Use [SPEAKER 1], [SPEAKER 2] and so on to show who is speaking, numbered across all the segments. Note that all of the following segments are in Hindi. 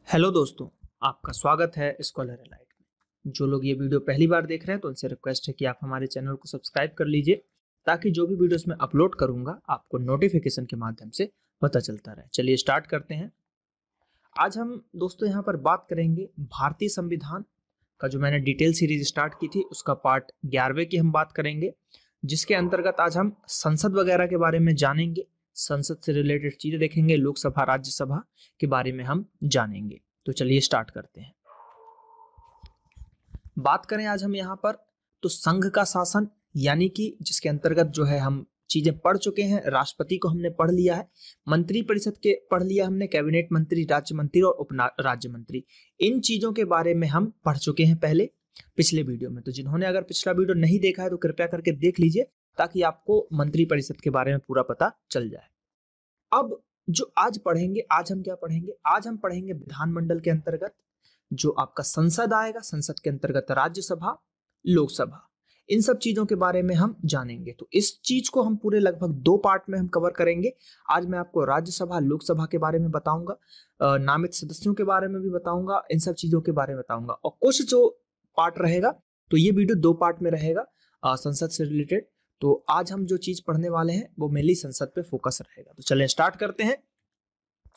[SPEAKER 1] हेलो दोस्तों, आपका स्वागत है स्कॉलर एलाइट में। जो लोग ये वीडियो पहली बार देख रहे हैं तो उनसे रिक्वेस्ट है कि आप हमारे चैनल को सब्सक्राइब कर लीजिए ताकि जो भी वीडियोस मैं अपलोड करूंगा आपको नोटिफिकेशन के माध्यम से पता चलता रहे। चलिए स्टार्ट करते हैं। आज हम दोस्तों यहाँ पर बात करेंगे भारतीय संविधान का, जो मैंने डिटेल सीरीज स्टार्ट की थी उसका पार्ट 11वें की हम बात करेंगे, जिसके अंतर्गत आज हम संसद वगैरह के बारे में जानेंगे, संसद से रिलेटेड चीजें देखेंगे, लोकसभा राज्यसभा के बारे में हम जानेंगे। तो चलिए स्टार्ट करते हैं। बात करें आज हम यहाँ पर तो संघ का शासन, यानी कि जिसके अंतर्गत जो है हम चीजें पढ़ चुके हैं। राष्ट्रपति को हमने पढ़ लिया है, मंत्री परिषद के पढ़ लिया हमने, कैबिनेट मंत्री, राज्य मंत्री और उप राज्य मंत्री, इन चीजों के बारे में हम पढ़ चुके हैं पहले पिछले वीडियो में। तो जिन्होंने अगर पिछला वीडियो नहीं देखा है तो कृपया करके देख लीजिए ताकि आपको मंत्री परिषद के बारे में पूरा पता चल जाए। अब जो आज पढ़ेंगे, आज हम क्या पढ़ेंगे? आज हम पढ़ेंगे विधानमंडल के अंतर्गत जो आपका संसद आएगा, संसद के अंतर्गत राज्यसभा, लोकसभा, इन सब चीजों के बारे में हम जानेंगे। तो इस चीज को हम पूरे लगभग 2 पार्ट में हम कवर करेंगे। आज मैं आपको राज्यसभा, लोकसभा के बारे में बताऊंगा, नामित सदस्यों के बारे में भी बताऊंगा, इन सब चीजों के बारे में बताऊंगा। और कुछ जो पार्ट रहेगा तो ये वीडियो 2 पार्ट में रहेगा संसद से रिलेटेड। तो आज हम जो चीज पढ़ने वाले हैं वो मेनली संसद पे फोकस रहेगा। तो चलिए स्टार्ट करते हैं।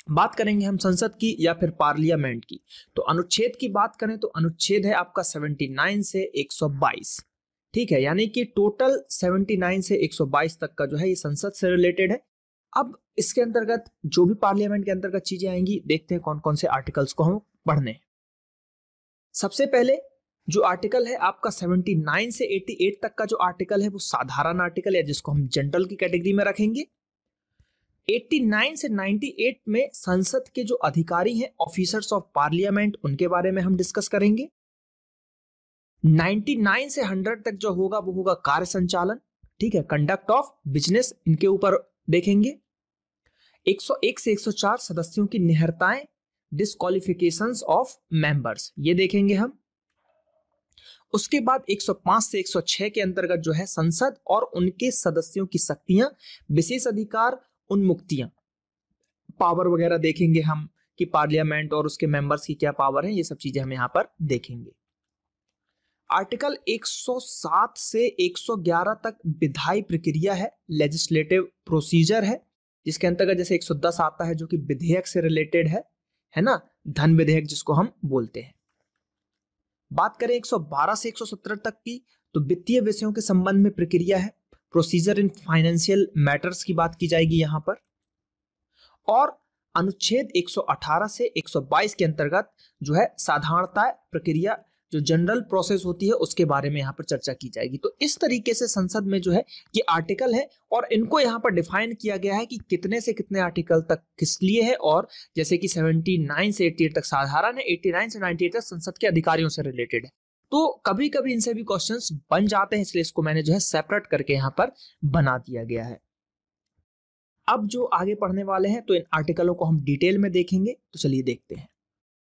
[SPEAKER 1] बात करेंगे हम संसद की या फिर पार्लियामेंट की। तो अनुच्छेद की बात करें तो अनुच्छेद है आपका 79 से 122, ठीक है, यानी कि टोटल 79 से 122 तक का जो है ये संसद से रिलेटेड है। अब इसके अंतर्गत जो भी पार्लियामेंट के अंतर्गत चीजें आएंगी, देखते हैं कौन कौन से आर्टिकल्स को हम पढ़ने हैं। सबसे पहले जो आर्टिकल है आपका 79 से 88 तक का जो आर्टिकल है वो साधारण आर्टिकल है, जिसको हम जनरल की कैटेगरी में रखेंगे। 89 से 98 में संसद के जो अधिकारी हैं, ऑफिसर्स ऑफ पार्लियामेंट, उनके बारे में हम डिस्कस करेंगे। 99 से 100 तक जो होगा वो होगा कार्य संचालन, ठीक है, कंडक्ट ऑफ बिजनेस, इनके ऊपर देखेंगे। 101 से 104 सदस्यों की निहरताएं, डिस्क्वालिफिकेशंस ऑफ मेंबर्स, ये देखेंगे हम। उसके बाद 105 से 106 के अंतर्गत जो है संसद और उनके सदस्यों की शक्तियां, विशेष अधिकार, उन्मुक्तियां, पावर वगैरह देखेंगे हम कि पार्लियामेंट और उसके मेंबर्स की क्या पावर है, ये सब चीजें हम यहां पर देखेंगे। आर्टिकल 107 से 111 तक विधायी प्रक्रिया है, लेजिस्लेटिव प्रोसीजर है, जिसके अंतर्गत जैसे 110 आता है जो कि विधेयक से रिलेटेड है ना, धन विधेयक जिसको हम बोलते हैं। बात करें 112 से 117 तक की तो वित्तीय विषयों के संबंध में प्रक्रिया है, प्रोसीजर इन फाइनेंशियल मैटर्स की बात की जाएगी यहां पर। और अनुच्छेद 118 से 122 के अंतर्गत जो है साधारणता प्रक्रिया, जो जनरल प्रोसेस होती है, उसके बारे में यहाँ पर चर्चा की जाएगी। तो इस तरीके से संसद में जो है ये आर्टिकल है और इनको यहाँ पर डिफाइन किया गया है कि कितने से कितने आर्टिकल तक किस लिए है। और जैसे कि 79 से 88 तक साधारण है, 89 से 98 तक संसद के अधिकारियों से रिलेटेड है। तो कभी कभी इनसे भी क्वेश्चंस बन जाते हैं, इसलिए इसको मैंने जो है सेपरेट करके यहाँ पर बना दिया गया है। अब जो आगे पढ़ने वाले हैं तो इन आर्टिकलों को हम डिटेल में देखेंगे। तो चलिए देखते हैं।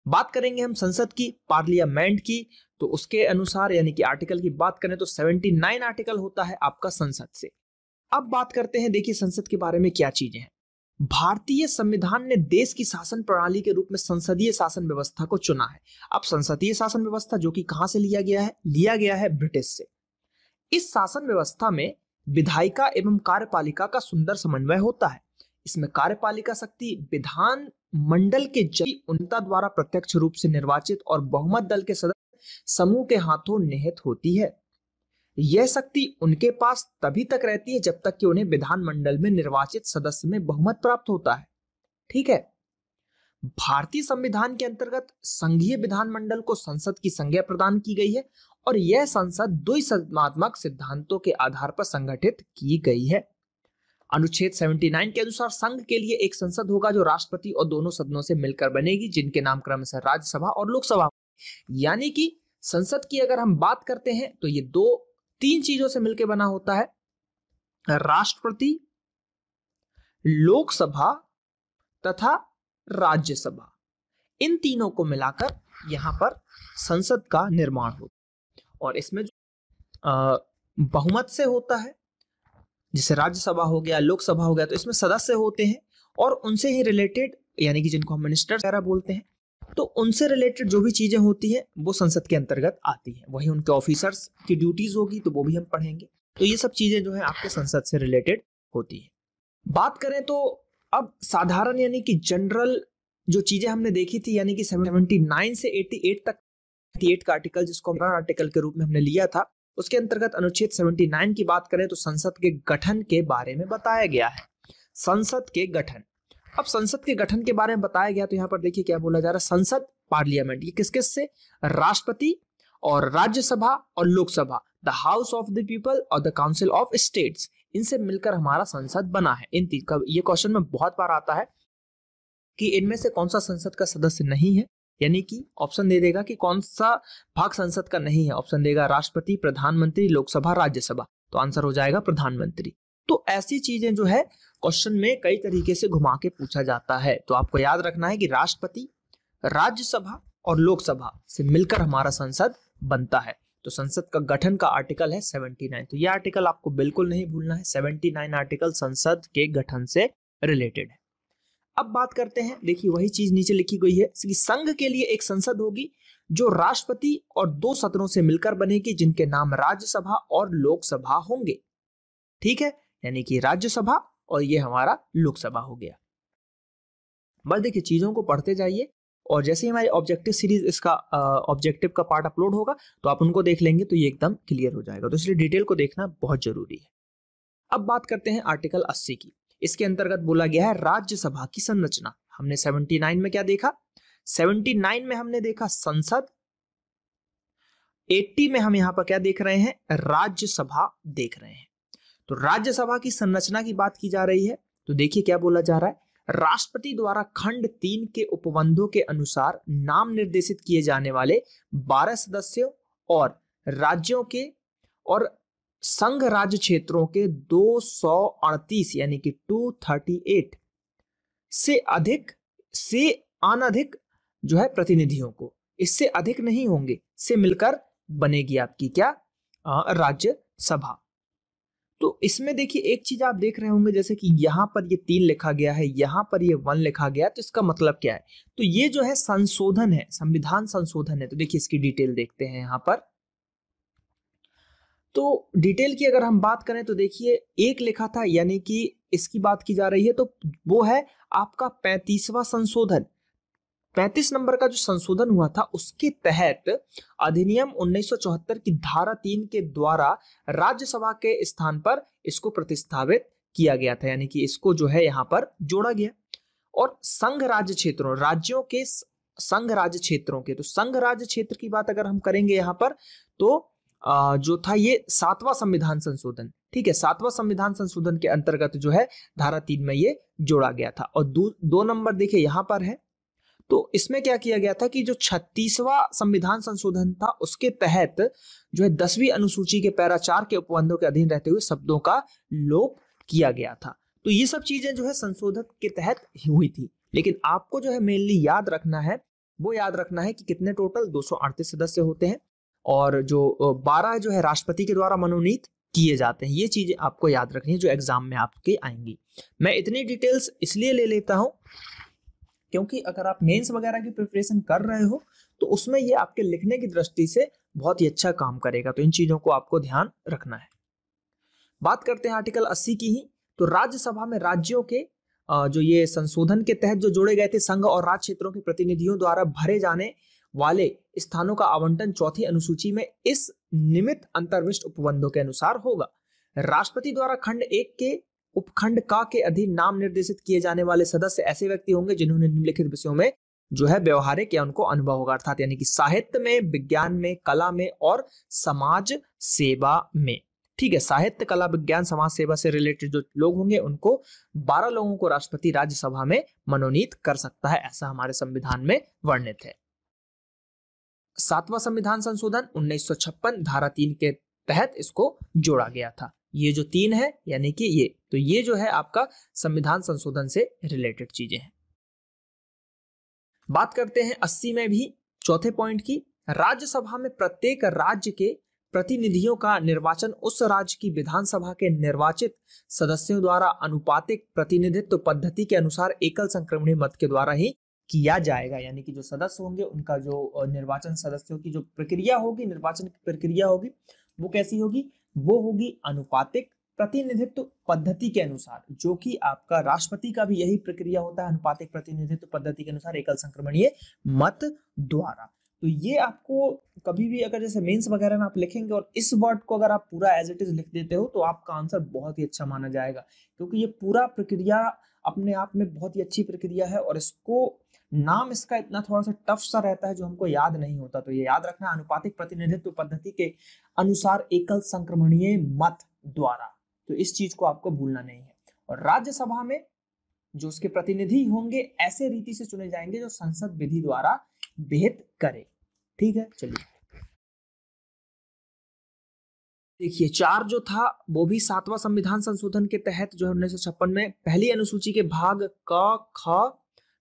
[SPEAKER 1] बात करेंगे हम संसद की, पार्लियामेंट की, तो उसके अनुसार यानी कि आर्टिकल की बात करें तो 79 आर्टिकल होता है आपका संसद से। अब बात करते हैं, देखिए संसद के बारे में क्या चीजें हैं। भारतीय संविधान ने देश की शासन प्रणाली के रूप में संसदीय शासन व्यवस्था को चुना है। अब संसदीय शासन व्यवस्था जो कि कहां से लिया गया है ब्रिटिश से। इस शासन व्यवस्था में विधायिका एवं कार्यपालिका का सुंदर समन्वय होता है। इसमें कार्यपालिका शक्ति विधान मंडल के जनता द्वारा प्रत्यक्ष रूप से निर्वाचित और बहुमत दल के सदस्य समूह के हाथों निहित होती है। यह शक्ति उनके पास तभी तक रहती है जब तक कि उन्हें विधानमंडल में निर्वाचित सदस्य में बहुमत प्राप्त होता है, ठीक है। भारतीय संविधान के अंतर्गत संघीय विधानमंडल को संसद की संज्ञा प्रदान की गई है और यह संसद द्विसदनात्मक सिद्धांतों के आधार पर संगठित की गई है। अनुच्छेद 79 के अनुसार संघ के लिए एक संसद होगा जो राष्ट्रपति और दोनों सदनों से मिलकर बनेगी, जिनके नाम क्रमशः राज्यसभा और लोकसभा। यानी कि संसद की अगर हम बात करते हैं तो ये 3 चीजों से मिलकर बना होता है, राष्ट्रपति, लोकसभा तथा राज्यसभा। इन तीनों को मिलाकर यहां पर संसद का निर्माण होता है और इसमें बहुमत से होता है, जैसे राज्यसभा हो गया, लोकसभा हो गया, तो इसमें सदस्य होते हैं और उनसे ही रिलेटेड, यानी कि जिनको हम मिनिस्टर वगैरह बोलते हैं, तो उनसे रिलेटेड जो भी चीजें होती है वो संसद के अंतर्गत आती है। वही उनके ऑफिसर्स की ड्यूटीज होगी तो वो भी हम पढ़ेंगे। तो ये सब चीजें जो है आपके संसद से रिलेटेड होती है। बात करें तो अब साधारण यानी कि जनरल जो चीजें हमने देखी थी, यानी कि 79 से 88 तक 88 का आर्टिकल जिसको हम आर्टिकल के रूप में हमने लिया था, उसके अंतर्गत अनुच्छेद 79 की बात करें तो संसद के गठन के बारे में बताया गया है। संसद के गठन, अब संसद के गठन के बारे में बताया गया तो यहाँ पर देखिए क्या बोला जा रहा है, संसद पार्लियामेंट ये किस किस से, राष्ट्रपति और राज्यसभा और Lok Sabha, the house of the people और द काउंसिल ऑफ स्टेट्स, इनसे मिलकर हमारा संसद बना है। इन तीन का ये क्वेश्चन में बहुत बार आता है कि इनमें से कौन सा संसद का सदस्य नहीं है, यानी कि ऑप्शन दे देगा कि कौन सा भाग संसद का नहीं है। ऑप्शन देगा राष्ट्रपति, प्रधानमंत्री, लोकसभा, राज्यसभा, तो आंसर हो जाएगा प्रधानमंत्री। तो ऐसी चीजें जो है क्वेश्चन में कई तरीके से घुमा के पूछा जाता है। तो आपको याद रखना है कि राष्ट्रपति, राज्यसभा और लोकसभा से मिलकर हमारा संसद बनता है। तो संसद का गठन का आर्टिकल है 79। तो यह आर्टिकल आपको बिल्कुल नहीं भूलना है। 79 आर्टिकल संसद के गठन से रिलेटेड है। अब बात करते हैं, देखिए वही चीज नीचे लिखी गई है कि संघ के लिए एक संसद होगी जो राष्ट्रपति और 2 सदनों से मिलकर बनेगी, जिनके नाम राज्यसभा और लोकसभा होंगे। ठीक है, यानी कि राज्यसभा और ये हमारा लोकसभा हो गया। बस देखिए चीजों को पढ़ते जाइए और जैसे ही हमारी ऑब्जेक्टिव सीरीज इसका ऑब्जेक्टिव का पार्ट अपलोड होगा तो आप उनको देख लेंगे तो ये एकदम क्लियर हो जाएगा। तो इसलिए डिटेल को देखना बहुत जरूरी है। अब बात करते हैं आर्टिकल 80 की। इसके अंतर्गत बोला गया है राज्यसभा की संरचना। हमने 79 में क्या देखा, 79 में हमने देखा संसद, 80 में हम यहां पर क्या देख रहे हैं, राज्यसभा देख रहे हैं। तो राज्यसभा की संरचना की बात की जा रही है। तो देखिए क्या बोला जा रहा है, राष्ट्रपति द्वारा खंड 3 के उपबंधों के अनुसार नाम निर्देशित किए जाने वाले 12 सदस्यों और राज्यों के और संघ राज्य क्षेत्रों के 238 यानी कि 238 से अनधिक जो है प्रतिनिधियों को, इससे अधिक नहीं होंगे, से मिलकर बनेगी आपकी क्या, राज्यसभा। तो इसमें देखिए एक चीज आप देख रहे होंगे, जैसे कि यहां पर ये 3 लिखा गया है, यहां पर ये 1 लिखा गया, तो इसका मतलब क्या है, तो ये जो है संशोधन है, संविधान संशोधन है। तो देखिए इसकी डिटेल देखते हैं यहां पर। तो डिटेल की अगर हम बात करें तो देखिए 1 लिखा था, यानी कि इसकी बात की जा रही है, तो वो है आपका 35वां संशोधन। 35 नंबर का जो संशोधन हुआ था उसके तहत अधिनियम 1974 की धारा 3 के द्वारा राज्यसभा के स्थान पर इसको प्रतिस्थापित किया गया था, यानी कि इसको जो है यहाँ पर जोड़ा गया। और संघ राज्य क्षेत्रों, राज्यों के संघ राज्य क्षेत्रों के, तो संघ राज्य क्षेत्र की बात अगर हम करेंगे यहाँ पर तो जो था ये 7वां संविधान संशोधन। ठीक है, 7वां संविधान संशोधन के अंतर्गत जो है धारा 3 में ये जोड़ा गया था। और 2 नंबर देखिए यहाँ पर है, तो इसमें क्या किया गया था कि जो 36वां संविधान संशोधन था उसके तहत जो है 10वीं अनुसूची के पैरा 4 के उपबंधों के अधीन रहते हुए शब्दों का लोप किया गया था। तो ये सब चीजें जो है संशोधन के तहत हुई थी। लेकिन आपको जो है मेनली याद रखना है, वो याद रखना है कि कितने टोटल 238 सदस्य होते हैं और जो 12 जो है राष्ट्रपति के द्वारा मनोनीत किए जाते हैं। ये चीजें आपको याद रखनी है जो एग्जाम में आपके आएंगी। मैं इतनी डिटेल्स इसलिए ले लेता हूं क्योंकि अगर आप मेंस वगैरह की प्रिपरेशन कर रहे हो तो उसमें ये आपके लिखने की दृष्टि से बहुत ही अच्छा काम करेगा। तो इन चीजों को आपको ध्यान रखना है। बात करते हैं आर्टिकल 80 की ही। तो राज्यसभा में राज्यों के जो ये संशोधन के तहत जो जोड़े गए थे संघ और राज्य क्षेत्रों के प्रतिनिधियों द्वारा भरे जाने वाले स्थानों का आवंटन 4वीं अनुसूची में इस निमित्त अंतर्विष्ट उपबंधों के अनुसार होगा। राष्ट्रपति द्वारा खंड 1 के उपखंड का के अधीन नाम निर्देशित किए जाने वाले सदस्य ऐसे व्यक्ति होंगे जिन्होंने निम्नलिखित विषयों में जो है व्यवहारिक या उनको अनुभव होगा, अर्थात यानी कि साहित्य में, विज्ञान में, कला में और समाज सेवा में। ठीक है, साहित्य, कला, विज्ञान, समाज सेवा से रिलेटेड जो लोग होंगे उनको 12 लोगों को राष्ट्रपति राज्यसभा में मनोनीत कर सकता है, ऐसा हमारे संविधान में वर्णित है। 7वां संविधान संशोधन 1956 धारा 3 के तहत इसको जोड़ा गया था। ये जो 3 है यानी कि ये, तो ये जो है आपका संविधान संशोधन से रिलेटेड चीजें हैं। बात करते हैं 80 में भी चौथे पॉइंट की। राज्यसभा में प्रत्येक राज्य के प्रतिनिधियों का निर्वाचन उस राज्य की विधानसभा के निर्वाचित सदस्यों द्वारा अनुपातिक प्रतिनिधित्व पद्धति के अनुसार एकल संक्रमणीय मत के द्वारा ही किया जाएगा, यानी कि जो सदस्य होंगे उनका जो निर्वाचन सदस्यों की जो प्रक्रिया होगी, निर्वाचन की प्रक्रिया होगी, वो कैसी होगी? वो होगी अनुपातिक प्रतिनिधित्व पद्धति के अनुसार, जो कि आपका राष्ट्रपति का भी यही प्रक्रिया होता है, अनुपातिक प्रतिनिधित्व पद्धति के अनुसार एकल संक्रमणीय मत द्वारा। तो ये आपको कभी भी अगर जैसे मेंस वगैरह में आप लिखेंगे और इस वर्ड को अगर आप पूरा एज इट इज लिख देते हो तो आपका आंसर बहुत ही अच्छा माना जाएगा, क्योंकि ये पूरा प्रक्रिया अपने आप में बहुत ही अच्छी प्रक्रिया है और इसको नाम इसका इतना थोड़ा सा टफ सा रहता है जो हमको याद नहीं होता। तो ये याद रखना, अनुपातिक प्रतिनिधित्व पद्धति के अनुसार एकल संक्रमणीय मत द्वारा। तो इस चीज को आपको भूलना नहीं है। और राज्यसभा में जो उसके प्रतिनिधि होंगे ऐसे रीति से चुने जाएंगे जो संसद विधि द्वारा विहित करे। ठीक है, चलिए देखिए 4 जो था वो भी 7वां संविधान संशोधन के तहत जो है 1956 में पहली अनुसूची के भाग क ख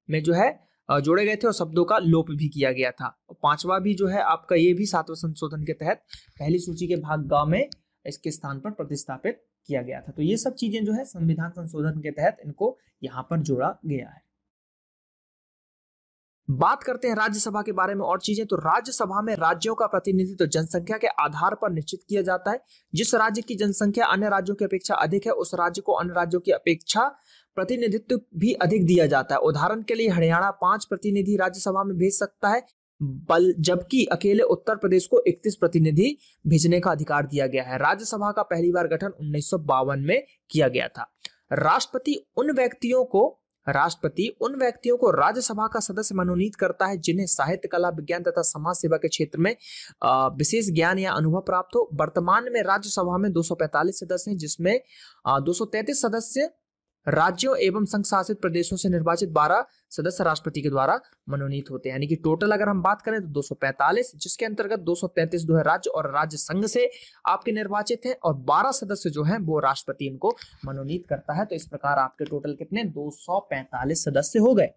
[SPEAKER 1] में जो है जोड़े गए थे और शब्दों का लोप भी किया गया था। और 5वां भी जो है आपका ये भी 7वें संशोधन के तहत पहली सूची के भाग ग में इसके स्थान पर प्रतिस्थापित किया गया था। तो ये सब चीजें जो है संविधान संशोधन के तहत इनको यहाँ पर जोड़ा गया है। बात करते हैं राज्यसभा के बारे में और चीजें। तो राज्यसभा में राज्यों का प्रतिनिधित्व जनसंख्या के आधार पर निश्चित किया जाता है। जिस राज्य की जनसंख्या अन्य राज्यों की अपेक्षा अधिक है उस राज्य को अन्य राज्यों की अपेक्षा प्रतिनिधित्व भी अधिक दिया जाता है। उदाहरण के लिए हरियाणा 5 प्रतिनिधि राज्यसभा में भेज सकता है, जबकि अकेले उत्तर प्रदेश को 31 प्रतिनिधि भेजने का अधिकार दिया गया है। राज्यसभा का पहली बार गठन 1952 में किया गया था। राष्ट्रपति उन व्यक्तियों को राज्यसभा का सदस्य मनोनीत करता है जिन्हें साहित्य, कला, विज्ञान तथा समाज सेवा के क्षेत्र में विशेष ज्ञान या अनुभव प्राप्त हो। वर्तमान में राज्यसभा में 245 सदस्य हैं, जिसमें 233 सदस्य राज्यों एवं संघ शासित प्रदेशों से निर्वाचित 12 सदस्य राष्ट्रपति के द्वारा मनोनीत होते हैं। यानी कि टोटल अगर हम बात करें तो 245, जिसके अंतर्गत 233 जो है राज्य और राज्य संघ से आपके निर्वाचित हैं और 12 सदस्य जो हैं वो राष्ट्रपति इनको मनोनीत करता है। तो इस प्रकार आपके टोटल कितने 245 सदस्य हो गए।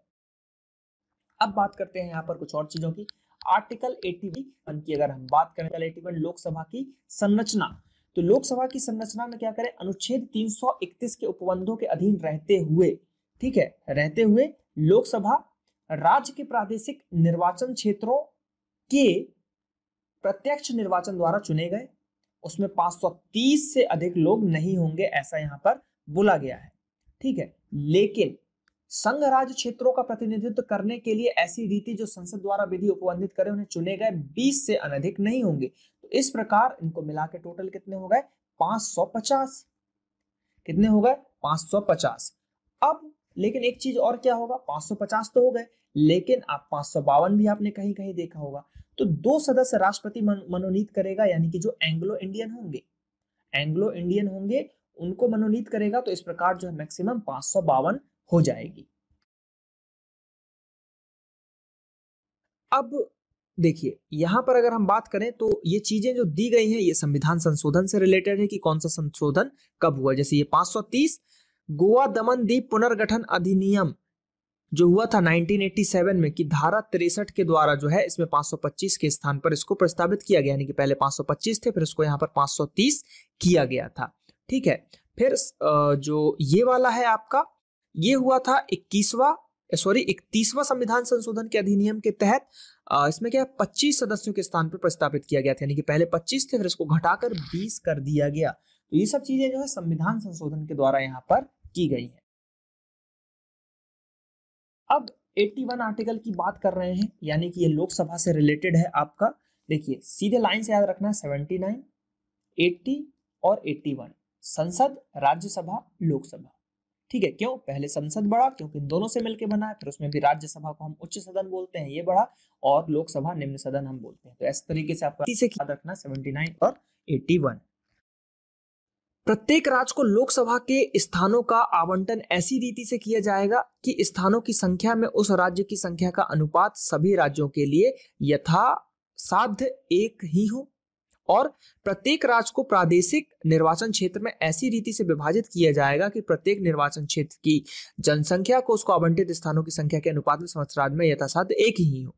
[SPEAKER 1] अब बात करते हैं यहाँ पर कुछ और चीजों की। आर्टिकल 81 की अगर हम बात करें, 81 लोकसभा की संरचना। तो लोकसभा की संरचना में क्या करें, अनुच्छेद 331 के उपबंधों के अधीन रहते हुए, ठीक है, रहते हुए लोकसभा राज्य के प्रादेशिक निर्वाचन क्षेत्रों के प्रत्यक्ष निर्वाचन द्वारा चुने गए। उसमें 530 से अधिक लोग नहीं होंगे, ऐसा यहां पर बोला गया है। ठीक है, लेकिन संघ राज्य क्षेत्रों का प्रतिनिधित्व करने के लिए ऐसी रीति जो संसद द्वारा विधि उपबंधित करे उन्हें चुने गए 20 से अनधिक नहीं होंगे। तो इस प्रकार इनको मिला के टोटल कितने हो गए 550। कितने हो गए 550। अब लेकिन एक चीज और क्या होगा, 550 तो हो गए, लेकिन आप 552 भी आपने कहीं कहीं देखा होगा। तो 2 सदस्य राष्ट्रपति मनोनीत करेगा, यानी कि जो एंग्लो इंडियन होंगे उनको मनोनीत करेगा। तो इस प्रकार जो है मैक्सिमम 552 हो जाएगी। अब देखिए यहां पर अगर हम बात करें तो ये चीजें जो दी गई हैं ये संविधान संशोधन से रिलेटेड है कि कौन सा संशोधन कब हुआ। जैसे ये 530 गोवा दमन द्वीप पुनर्गठन अधिनियम जो हुआ था 1987 में कि धारा 63 के द्वारा जो है इसमें 525 के स्थान पर इसको प्रस्तावित किया गया, यानी कि पहले 525 थे, फिर इसको यहाँ पर 530 किया गया था। ठीक है, फिर जो ये वाला है आपका, ये हुआ था 31वां संविधान संशोधन के अधिनियम के तहत। इसमें क्या 25 सदस्यों के स्थान पर प्रस्तावित किया गया था, यानी कि पहले 25 थे, फिर इसको घटाकर 20 कर दिया गया। तो ये सब चीजें जो है संविधान संशोधन के द्वारा यहाँ पर की गई है। अब 81 आर्टिकल की बात कर रहे हैं, यानी कि ये लोकसभा से रिलेटेड है आपका। देखिए सीधे लाइन से याद रखना है 79, 80 और 81, संसद, राज्यसभा, लोकसभा। ठीक है, क्यों, पहले संसद बढ़ा क्योंकि इन दोनों से मिलकर बना है, फिर उसमें भी राज्यसभा को हम उच्च सदन बोलते हैं, ये बढ़ा, और लोकसभा निम्न सदन हम बोलते हैं। तो इस तरीके से आपको याद रखना 79 और 81। प्रत्येक राज्य को लोकसभा के स्थानों का आवंटन ऐसी रीति से किया जाएगा कि स्थानों की संख्या में उस राज्य की संख्या का अनुपात सभी राज्यों के लिए यथासाध्य एक ही हो, और प्रत्येक राज्य को प्रादेशिक निर्वाचन क्षेत्र में ऐसी रीति से विभाजित किया जाएगा कि प्रत्येक निर्वाचन क्षेत्र की जनसंख्या को उसको आवंटित स्थानों की संख्या के अनुपात में समस्त राज्य में यथासाध्य एक ही हो।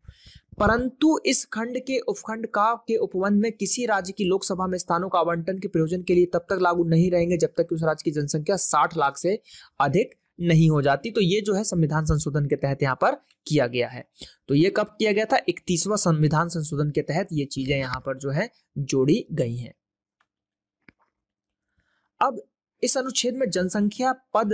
[SPEAKER 1] परंतु इस खंड के उपखंड के उपबंध में किसी राज्य की लोकसभा में स्थानों का आवंटन के प्रयोजन के लिए तब तक लागू नहीं रहेंगे जब तक कि उस राज्य की जनसंख्या 60 लाख से अधिक नहीं हो जाती। तो ये जो है संविधान संशोधन के तहत यहाँ पर किया गया है। तो ये कब किया गया था? 31वां संविधान संशोधन के तहत ये चीजें यहाँ पर जो है जोड़ी गई हैं। अब इस अनुच्छेद में जनसंख्या पद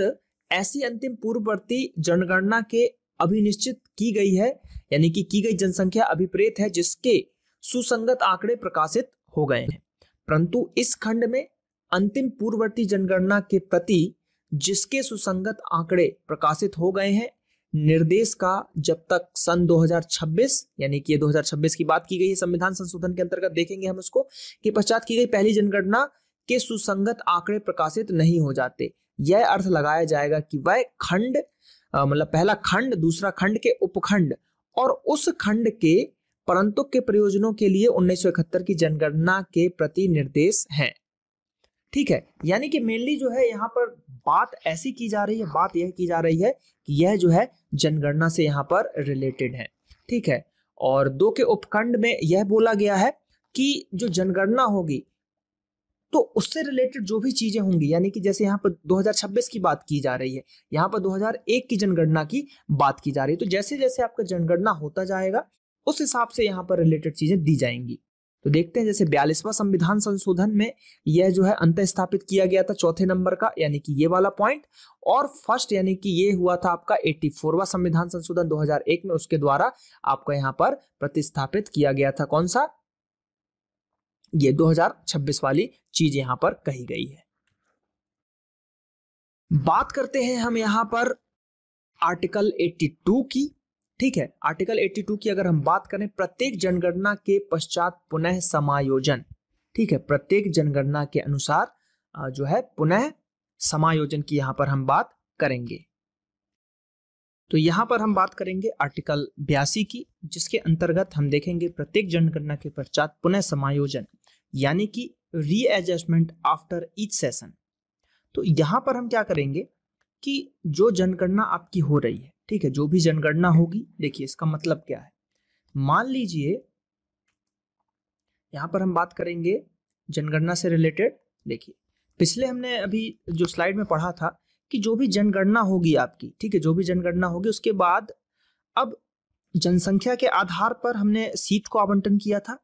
[SPEAKER 1] ऐसी अंतिम पूर्ववर्ती जनगणना के अभिनिश्चित की गई है, यानी कि की गई जनसंख्या अभिप्रेत है जिसके सुसंगत आंकड़े प्रकाशित हो गए हैं। परंतु इस खंड में अंतिम पूर्ववर्ती जनगणना के प्रति जिसके सुसंगत आंकड़े प्रकाशित हो गए हैं निर्देश का जब तक सन 2026, यानी कि 2026 की बात की गई है संविधान संशोधन के अंतर्गत, देखेंगे हम उसको, कि पश्चात की गई पहली जनगणना के सुसंगत आंकड़े प्रकाशित नहीं हो जाते, यह अर्थ लगाया जाएगा कि वह खंड मतलब पहला खंड, दूसरा खंड के उपखंड और उस खंड के परंतुक के प्रयोजनों के लिए 1971 की जनगणना के प्रति निर्देश हैं। ठीक है, यानी कि मेनली जो है यहाँ पर बात ऐसी की जा रही है, बात यह की जा रही है कि यह जो है जनगणना से यहाँ पर रिलेटेड है। ठीक है, और 2 के उपखंड में यह बोला गया है कि जो जनगणना होगी तो उससे रिलेटेड जो भी चीजें होंगी, यानी कि जैसे यहाँ पर 2026 की बात की जा रही है, यहाँ पर 2001 की जनगणना की बात की जा रही है, तो जैसे जैसे आपका जनगणना होता जाएगा उस हिसाब से यहाँ पर रिलेटेड चीजें दी जाएंगी। तो देखते हैं, जैसे 42वां संविधान संशोधन में यह जो है अंत स्थापित किया गया था चौथे नंबर का, यानी कि ये वाला पॉइंट, और फर्स्ट यानी कि ये हुआ था आपका 84वां संविधान संशोधन 2001 में, उसके द्वारा आपका यहाँ पर प्रतिस्थापित किया गया था। कौन सा? ये 2026 वाली चीज यहाँ पर कही गई है। बात करते हैं हम यहाँ पर आर्टिकल 82 की। ठीक है, आर्टिकल 82 की अगर हम बात करें, प्रत्येक जनगणना के पश्चात पुनः समायोजन। ठीक है, प्रत्येक जनगणना के अनुसार जो है पुनः समायोजन की यहाँ पर हम बात करेंगे। तो यहाँ पर हम बात करेंगे आर्टिकल 82 की, जिसके अंतर्गत हम देखेंगे प्रत्येक जनगणना के पश्चात पुनः समायोजन, यानी कि रीएडजस्टमेंट आफ्टर ईच सेशन। तो यहाँ पर हम क्या करेंगे कि जो जनगणना आपकी हो रही है, ठीक है, जो भी जनगणना होगी, देखिए इसका मतलब क्या है। मान लीजिए यहाँ पर हम बात करेंगे जनगणना से रिलेटेड। देखिए पिछले हमने अभी जो स्लाइड में पढ़ा था कि जो भी जनगणना होगी आपकी, ठीक है, जो भी जनगणना होगी उसके बाद अब जनसंख्या के आधार पर हमने सीट को आवंटन किया था।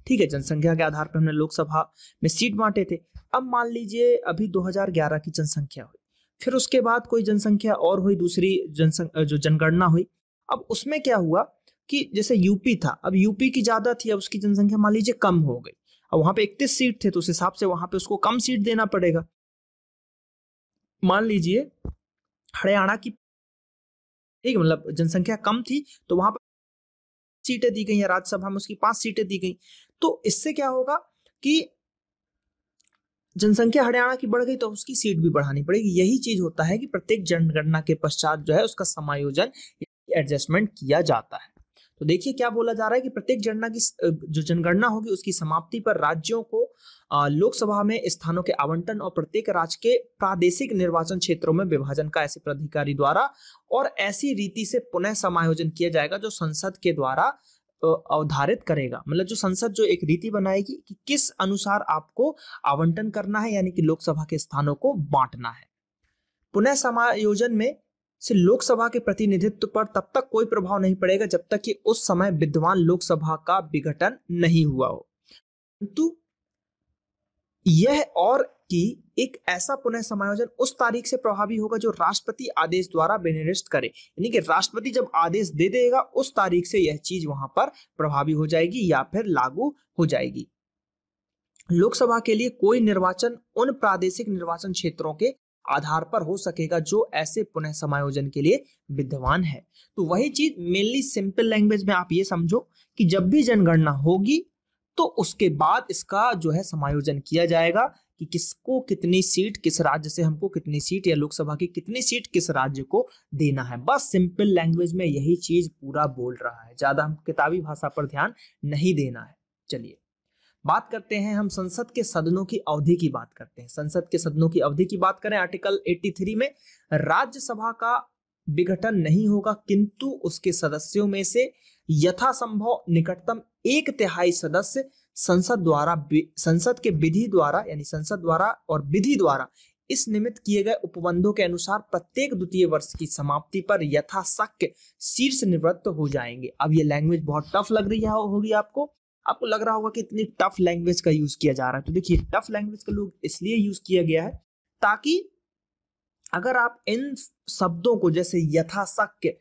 [SPEAKER 1] ठीक है, जनसंख्या के आधार पर हमने लोकसभा में सीट बांटे थे। अब मान लीजिए अभी 2011 की जनसंख्या हुई, फिर उसके बाद कोई जनसंख्या और हुई, दूसरी जो जनगणना हुई। अब उसमें क्या हुआ कि जैसे यूपी था, अब यूपी की ज्यादा थी, अब उसकी जनसंख्या मान लीजिए कम हो गई, अब वहां पे 31 सीट थे, तो उस हिसाब से वहां पे उसको कम सीट देना पड़ेगा। मान लीजिए हरियाणा की, ठीक है, मतलब जनसंख्या कम थी तो वहां पर सीटें दी गई, राज्यसभा में उसकी 5 सीटें दी गई। तो इससे क्या होगा कि जनसंख्या हरियाणा की बढ़ गई तो उसकी सीट भी बढ़ानी पड़ेगी। यही चीज होता है कि प्रत्येक जनगणना के पश्चात जो है उसका समायोजन, एडजस्टमेंट किया जाता है। तो देखिए क्या बोला जा रहा है कि प्रत्येक जनगणना की जो जनगणना होगी उसकी समाप्ति पर राज्यों को लोकसभा में स्थानों के आवंटन और प्रत्येक राज्य के प्रादेशिक निर्वाचन क्षेत्रों में विभाजन का ऐसे प्राधिकारी द्वारा और ऐसी रीति से पुनः समायोजन किया जाएगा जो संसद के द्वारा अवधारित करेगा। मतलब जो संसद जो एक रीति बनाएगी कि किस अनुसार आपको आवंटन करना है, यानी कि लोकसभा के स्थानों को बांटना है। पुनः समायोजन में से लोकसभा के प्रतिनिधित्व पर तब तक कोई प्रभाव नहीं पड़ेगा जब तक कि उस समय विद्यमान लोकसभा का विघटन नहीं हुआ हो। परंतु यह और कि एक ऐसा पुनः समायोजन उस तारीख से प्रभावी होगा जो राष्ट्रपति आदेश द्वारा विनिर्दिष्ट करे, यानी कि राष्ट्रपति जब आदेश दे देगा उस तारीख से यह चीज वहां पर प्रभावी हो जाएगी या फिर लागू हो जाएगी। लोकसभा के लिए कोई निर्वाचन उन प्रादेशिक निर्वाचन क्षेत्रों के आधार पर हो सकेगा जो ऐसे पुनः समायोजन के लिए विद्यमान है। तो वही चीज मेनली सिंपल लैंग्वेज में आप ये समझो कि जब भी जनगणना होगी तो उसके बाद इसका जो है समायोजन किया जाएगा कि किसको कितनी सीट, किस राज्य से हमको कितनी सीट, या लोकसभा की कितनी सीट किस राज्य को देना है। बस सिंपल लैंग्वेज में यही चीज पूरा बोल रहा है, ज्यादा हम किताबी भाषा पर ध्यान नहीं देना है। चलिए बात करते हैं, हम संसद के सदनों की अवधि की बात करते हैं। संसद के सदनों की अवधि की बात करें, आर्टिकल 83 में राज्यसभा का विघटन नहीं होगा किंतु उसके सदस्यों में से यथासंभव निकटतम 1/3 सदस्य संसद के विधि द्वारा, यानी संसद द्वारा और विधि द्वारा इस निमित्त किए गए उपबंधों के अनुसार प्रत्येक द्वितीय वर्ष की समाप्ति पर यथाशक्य शीर्ष निवृत्त हो जाएंगे। अब ये लैंग्वेज बहुत टफ लग रही होगी आपको लग रहा होगा कि इतनी टफ लैंग्वेज का यूज किया जा रहा है। तो देखिए, टफ लैंग्वेज का लोग इसलिए यूज किया गया है ताकि अगर आप इन शब्दों को जैसे यथाशक्य,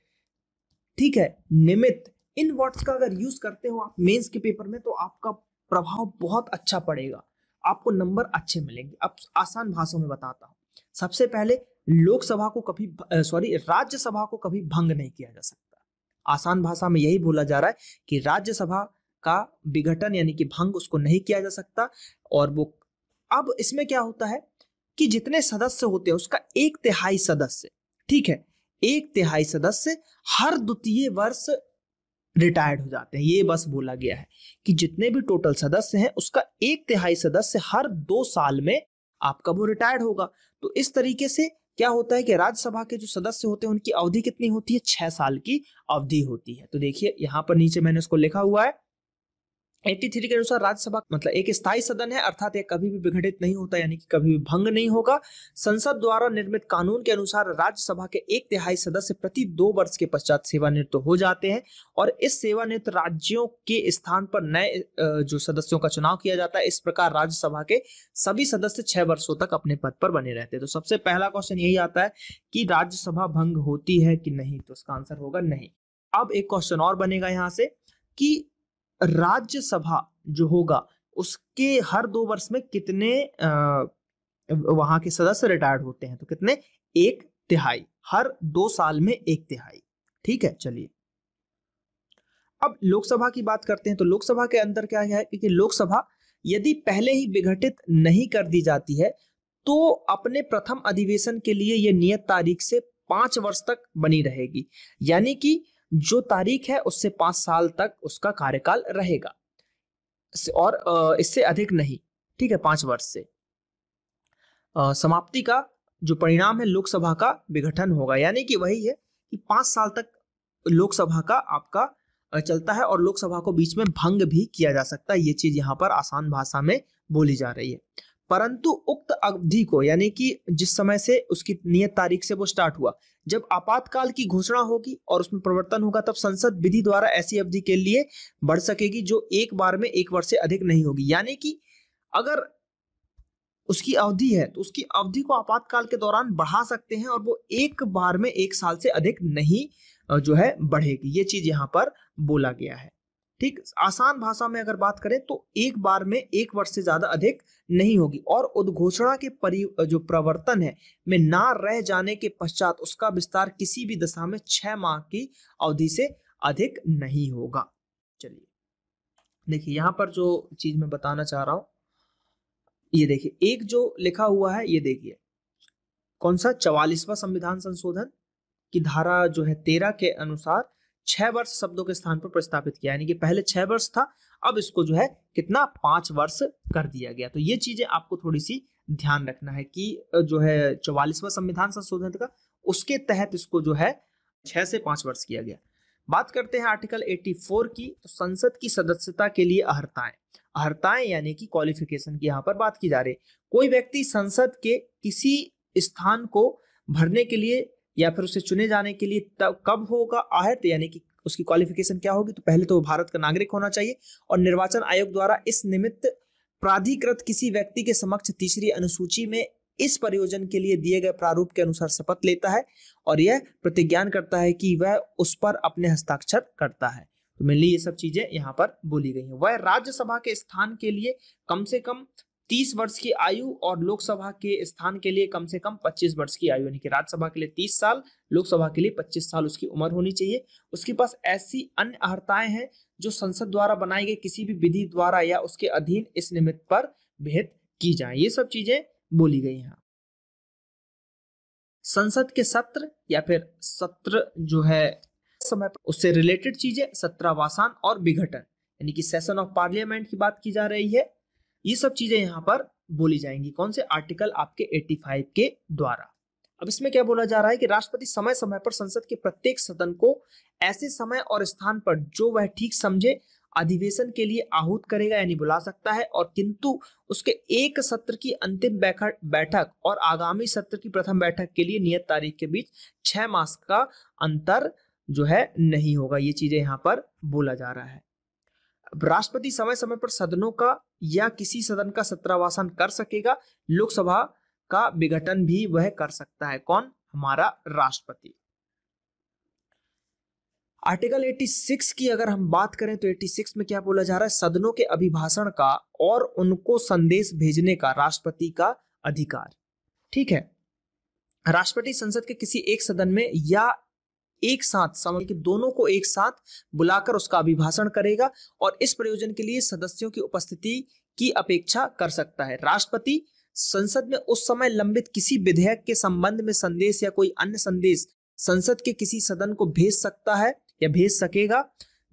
[SPEAKER 1] ठीक है, निमित्त, इन वर्ड्स का अगर यूज करते हो आप मेंस के पेपर में तो आपका प्रभाव बहुत अच्छा पड़ेगा, आपको नंबर अच्छे मिलेंगे। अब आसान भाषा में बताता हूं। सबसे पहले लोकसभा को कभी राज्यसभा को कभी भंग नहीं किया जा सकता। आसान भाषा में यही बोला जा रहा है कि राज्यसभा का विघटन यानी कि भंग उसको नहीं किया जा सकता। और वो अब इसमें क्या होता है कि जितने सदस्य होते हैं उसका 1/3 सदस्य, ठीक है, 1/3 सदस्य हर द्वितीय वर्ष रिटायर्ड हो जाते हैं। ये बस बोला गया है कि जितने भी टोटल सदस्य हैं उसका 1/3 सदस्य हर 2 साल में आपका वो रिटायर्ड होगा। तो इस तरीके से क्या होता है कि राज्यसभा के जो सदस्य होते हैं उनकी अवधि कितनी होती है? 6 साल की अवधि होती है। तो देखिए यहां पर नीचे मैंने उसको लिखा हुआ है 83 के अनुसार राज्यसभा मतलब एक स्थायी सदन है, अर्थात यह कभी भी विघटित नहीं होता यानी कि कभी भी भंग नहीं होगा। संसद द्वारा निर्मित कानून के अनुसार राज्यसभा के 1/3 सदस्य प्रति 2 वर्ष के पश्चात सेवानिवृत्त हो जाते हैं और इस सेवानिवृत्त राज्यों के स्थान पर नए जो सदस्यों का चुनाव किया जाता है। इस प्रकार राज्यसभा के सभी सदस्य 6 वर्षों तक अपने पद पर बने रहते हैं। तो सबसे पहला क्वेश्चन यही आता है कि राज्यसभा भंग होती है कि नहीं, तो इसका आंसर होगा नहीं। अब एक क्वेश्चन और बनेगा यहां से कि राज्यसभा जो होगा उसके हर 2 वर्ष में कितने वहां के सदस्य रिटायर्ड होते हैं? तो कितने? 1/3, हर 2 साल में 1/3, ठीक है। चलिए अब लोकसभा की बात करते हैं। तो लोकसभा के अंदर क्या है कि लोकसभा यदि पहले ही विघटित नहीं कर दी जाती है तो अपने प्रथम अधिवेशन के लिए यह नियत तारीख से 5 वर्ष तक बनी रहेगी, यानी कि जो तारीख है उससे 5 साल तक उसका कार्यकाल रहेगा और इससे अधिक नहीं, ठीक है। 5 वर्ष से समाप्ति का जो परिणाम है लोकसभा का विघटन होगा, यानी कि वही है कि 5 साल तक लोकसभा का आपका चलता है और लोकसभा को बीच में भंग भी किया जा सकता है। ये चीज यहाँ पर आसान भाषा में बोली जा रही है। परंतु उक्त अवधि को यानी कि जिस समय से उसकी नियत तारीख से वो स्टार्ट हुआ, जब आपातकाल की घोषणा होगी और उसमें परिवर्तन होगा तब संसद विधि द्वारा ऐसी अवधि के लिए बढ़ सकेगी जो एक बार में 1 वर्ष से अधिक नहीं होगी। यानी कि अगर उसकी अवधि है तो उसकी अवधि को आपातकाल के दौरान बढ़ा सकते हैं और वो एक बार में 1 साल से अधिक नहीं जो है बढ़ेगी। ये चीज यहाँ पर बोला गया है, ठीक। आसान भाषा में अगर बात करें तो एक बार में 1 वर्ष से ज्यादा अधिक नहीं होगी और उद्घोषणा के जो प्रवर्तन है में ना रह जाने के पश्चात उसका विस्तार किसी भी दशा में 6 माह की अवधि से अधिक नहीं होगा। चलिए देखिए यहाँ पर जो चीज मैं बताना चाह रहा हूं, ये देखिए एक जो लिखा हुआ है, ये देखिए कौन सा 44वां संविधान संशोधन की धारा जो है 13 के अनुसार 6 वर्ष शब्दों के स्थान पर प्रस्तावित किया, यानी कि पहले 6 वर्ष था, अब इसको जो है कितना 5 वर्ष कर दिया गया। तो ये चीजें आपको थोड़ी सी ध्यान रखना है कि जो है 44वां संविधान संशोधन का उसके तहत इसको जो है 6 से 5 वर्ष किया गया। बात करते हैं आर्टिकल 84 की। तो संसद की सदस्यता के लिए अहर्ताएं यानी कि क्वालिफिकेशन की यहाँ पर बात की जा रही है। कोई व्यक्ति संसद के किसी स्थान को भरने के लिए या फिर उसे चुने जाने के लिए तब कब होगा आहत, यानी कि उसकी क्वालिफिकेशन क्या होगी? तो पहले तो भारत का नागरिक होना चाहिए और निर्वाचन आयोग द्वारा इस निमित्त प्राधिकृत किसी व्यक्ति के समक्ष तीसरी अनुसूची में इस प्रयोजन के लिए दिए गए प्रारूप के अनुसार शपथ लेता है और यह प्रतिज्ञान करता है कि वह उस पर अपने हस्ताक्षर करता है। तो मेनली ये सब चीजें यहाँ पर बोली गई हैं। वह राज्यसभा के स्थान के लिए कम से कम 30 वर्ष की आयु और लोकसभा के स्थान के लिए कम से कम 25 वर्ष की आयु, यानी कि राज्यसभा के लिए 30 साल, लोकसभा के लिए 25 साल उसकी उम्र होनी चाहिए। उसके पास ऐसी अन्य अहर्ताएं हैं जो संसद द्वारा बनाई गई किसी भी विधि द्वारा या उसके अधीन इस निमित्त पर भेद की जाए। ये सब चीजें बोली गई हैं। संसद के सत्र या फिर सत्र जो है समय पर उससे रिलेटेड चीजें, सत्रावसान और विघटन यानी कि सेशन ऑफ पार्लियामेंट की बात की जा रही है। ये सब चीजें यहाँ पर बोली जाएंगी कौन से आर्टिकल आपके 85 के द्वारा। अब इसमें क्या बोला जा रहा है कि राष्ट्रपति समय समय पर संसद के प्रत्येक सदन को ऐसे समय और स्थान पर जो वह ठीक समझे अधिवेशन के लिए आहूत करेगा यानी बुला सकता है, और किंतु उसके एक सत्र की अंतिम बैठक और आगामी सत्र की प्रथम बैठक के लिए नियत तारीख के बीच 6 मास का अंतर जो है नहीं होगा। ये चीजें यहाँ पर बोला जा रहा है। राष्ट्रपति समय समय पर सदनों का या किसी सदन का सत्रावसान कर सकेगा। लोकसभा का विघटन भी वह कर सकता है। कौन? हमारा राष्ट्रपति। आर्टिकल 86 की अगर हम बात करें तो 86 में क्या बोला जा रहा है? सदनों के अभिभाषण का और उनको संदेश भेजने का राष्ट्रपति का अधिकार। ठीक है, राष्ट्रपति संसद के किसी एक सदन में या एक साथ समय के दोनों को एक साथ बुलाकर उसका अभिभाषण करेगा और इस प्रयोजन के लिए सदस्यों की उपस्थिति की अपेक्षा कर सकता है। राष्ट्रपति संसद में उस समय लंबित किसी विधेयक के संबंध में संदेश या कोई अन्य संदेश संसद के किसी सदन को भेज सकता है या भेज सकेगा।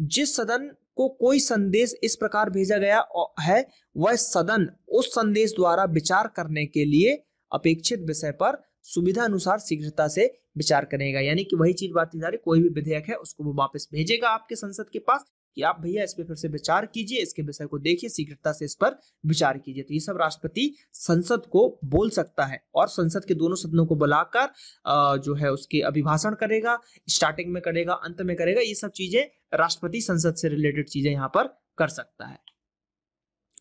[SPEAKER 1] जिस सदन को कोई संदेश इस प्रकार भेजा गया है वह सदन उस संदेश द्वारा विचार करने के लिए अपेक्षित विषय पर सुविधा अनुसार शीघ्रता से विचार करेगा। यानी कि वही चीज बात जा रही, कोई भी विधेयक है उसको वो वापस भेजेगा आपके संसद के पास कि आप भैया इस पे फिर से विचार कीजिए, इसके विषय को देखिए, शीघ्रता से इस पर विचार कीजिए। तो ये सब राष्ट्रपति संसद को बोल सकता है और संसद के दोनों सदनों को बुलाकर जो है उसके अभिभाषण करेगा, स्टार्टिंग में करेगा, अंत में करेगा। ये सब चीजें राष्ट्रपति संसद से रिलेटेड चीजें यहाँ पर कर सकता है।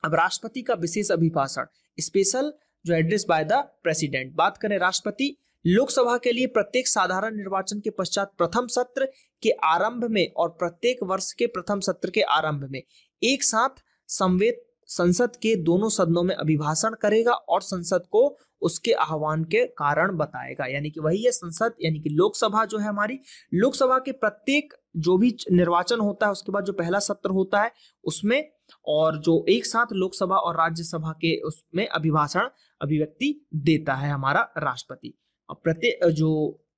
[SPEAKER 1] अब राष्ट्रपति का विशेष अभिभाषण, स्पेशल जो एड्रेस बाय द प्रेसिडेंट। बात करें राष्ट्रपति लोकसभा के लिए प्रत्येक साधारण निर्वाचन के पश्चात प्रथम सत्र के आरंभ में और प्रत्येक वर्ष के प्रथम सत्र के आरंभ में एक साथ समवेत संसद के दोनों सदनों में अभिभाषण करेगा और संसद को उसके आह्वान के कारण बताएगा। यानी कि वही है संसद, यानी कि लोकसभा जो है हमारी, लोकसभा के प्रत्येक जो भी निर्वाचन होता है उसके बाद जो पहला सत्र होता है उसमें, और जो एक साथ लोकसभा और राज्यसभा के उसमें अभिभाषण अभिव्यक्ति देता है हमारा राष्ट्रपति। और प्रत्येक जो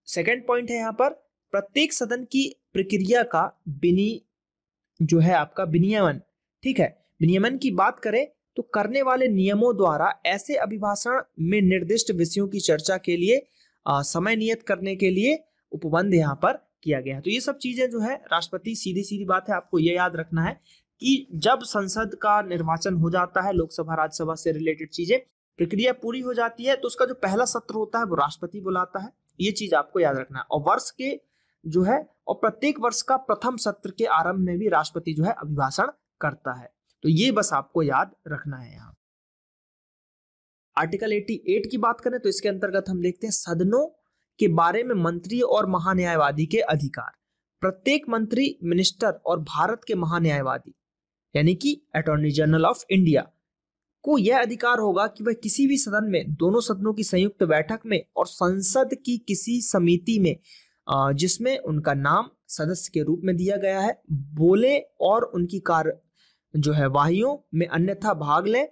[SPEAKER 1] सेकंड पॉइंट है यहाँ पर, प्रत्येक सदन की प्रक्रिया का जो है आपका विनियमन। ठीक है, विनियमन की बात करें तो करने वाले नियमों द्वारा ऐसे अभिभाषण में निर्दिष्ट विषयों की चर्चा के लिए समय नियत करने के लिए उपबंध यहाँ पर किया गया है। तो ये सब चीजें जो है राष्ट्रपति, सीधी सीधी बात है, आपको ये याद रखना है कि जब संसद का निर्वाचन हो जाता है, लोकसभा राज्यसभा से रिलेटेड चीजें, प्रक्रिया पूरी हो जाती है, तो उसका जो पहला सत्र होता है वो राष्ट्रपति बुलाता है। ये चीज आपको याद रखना है। और वर्ष के जो है और प्रत्येक वर्ष का प्रथम सत्र के आरंभ में भी राष्ट्रपति जो है अभिभाषण करता है। तो ये बस आपको याद रखना है। यहाँ आर्टिकल 88 की बात करें तो इसके अंतर्गत हम देखते हैं सदनों के बारे में मंत्री और महान्यायवादी के अधिकार। प्रत्येक मंत्री, मिनिस्टर और भारत के महान्यायवादी यानी कि अटॉर्नी जनरल ऑफ इंडिया को यह अधिकार होगा कि वह किसी भी सदन में, दोनों सदनों की संयुक्त बैठक में और संसद की किसी समिति में जिसमें उनका नाम सदस्य के रूप में दिया गया है, बोले और उनकी कार्य जो है वाहियों में अन्यथा भाग लें,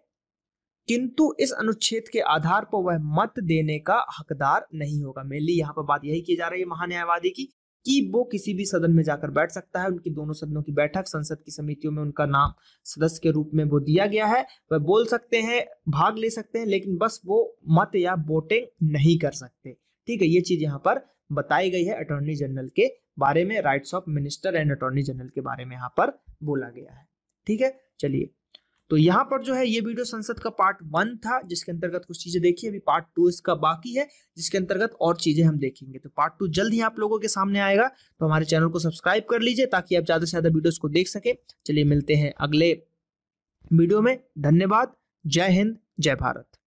[SPEAKER 1] किंतु इस अनुच्छेद के आधार पर वह मत देने का हकदार नहीं होगा। मेनली यहाँ पर बात यही की जा रही है महान्यायवादी की कि वो किसी भी सदन में जाकर बैठ सकता है। उनकी दोनों सदनों की बैठक, संसद की समितियों में उनका नाम सदस्य के रूप में वो दिया गया है, वह बोल सकते हैं, भाग ले सकते हैं, लेकिन बस वो मत या वोटिंग नहीं कर सकते। ठीक है, ये चीज यहाँ पर बताई गई है अटॉर्नी जनरल के बारे में, rights of minister and attorney general के बारे में यहाँ पर बोला गया है। ठीक है, चलिए, तो यहाँ पर जो है ये वीडियो संसद का पार्ट 1 था, जिसके अंतर्गत कुछ चीजें देखी। अभी पार्ट 2 इसका बाकी है, जिसके अंतर्गत और चीजें हम देखेंगे। तो पार्ट 2 जल्द ही आप लोगों के सामने आएगा, तो हमारे चैनल को सब्सक्राइब कर लीजिए ताकि आप ज्यादा से ज्यादा वीडियोस को देख सके। चलिए, मिलते हैं अगले वीडियो में। धन्यवाद। जय हिंद, जय भारत।